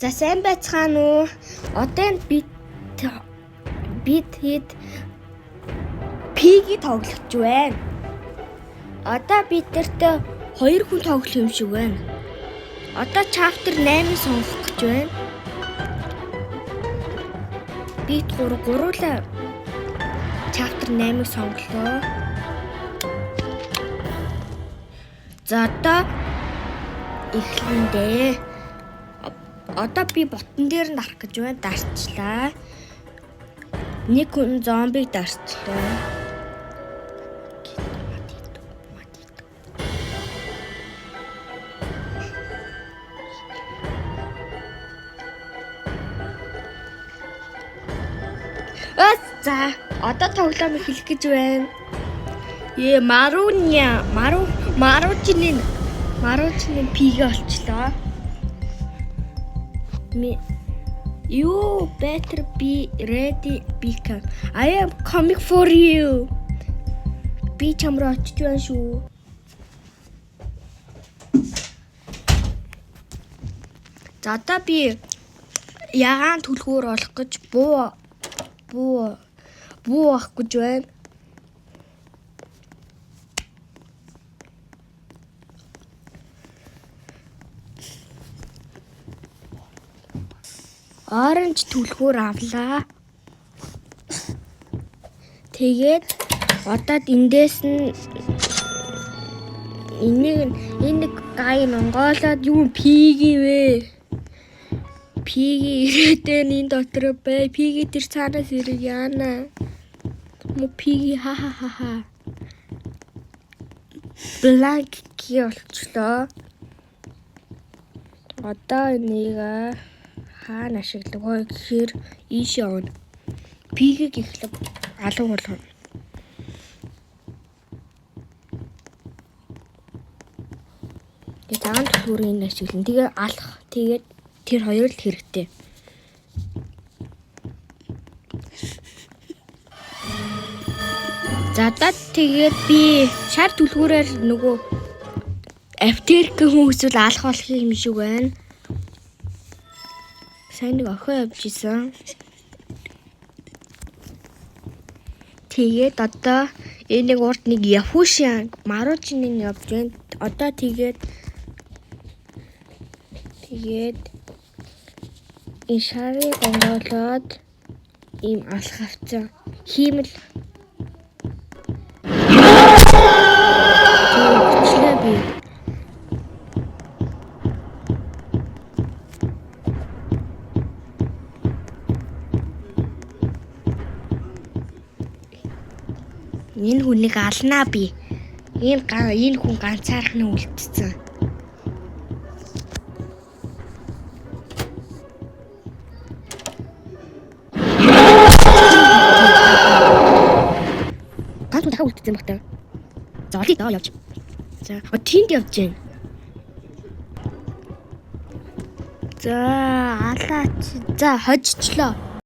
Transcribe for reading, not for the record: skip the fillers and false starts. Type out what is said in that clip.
За сайн байцгаана уу? Одоо бид хэд пиги тоглож байна. Одоо бид нартай 2 хүн тоглох юм шиг байна. Одоо chapter 8 сонгох гэж байна. Бид гуруула chapter 8-ыг сонголоо. За одоо эхлэндээ. Одоо би ботон дээр нь дарах гэж байна. Дарчлаа. Нэг хүн зомбиг дарчлаа. За одоо тоглоом эхлэх гэж байна. Маручны пигэ олчлоо. You better be ready, become. I am coming for you. Би чамраа очиж байна шүү. За одоо би ягаан түлхүүр олох гэж буу авах гэж байна. Оранж түлхүүр авлаа. Тэгээд одоо эндээс нь энэ гай монголоод юу пиги вэ? Пиги ирээдээ энэ дотор бай. Пиги тэр цаанаас ирэх яана. Мо пиги ха. Бланк ки олчлоо. Одоо энийг хаана ашиглах вэ гэхээр ийшээ явна. Пигийг ихлэг алга болгоно. Тэгээд таан түлхүүрийг ашиглана. Тэгээ алах. Тэгээд тэр хоёр л хэрэгтэй. За тэгээд би шар түлхүүрээр нөгөө аптерк хүмүүсүүл алах болох юм шиг байна. Сайн нэг охин явж исэн. Тэгээд одоо энэ нэг урд нэг Яфушин Маручны явж байна. Одоо тэгээд энэ шарыг онгоолоод ийм алах авцсан хиймэл би энэ хүнийг алнаа би. Энэ хүн ганцаархнаа үлдсэн. Ганц дахиад үлдсэн багтаа. За олё доо явж. За тэнд явж гин. За алаач. За хожчлоо.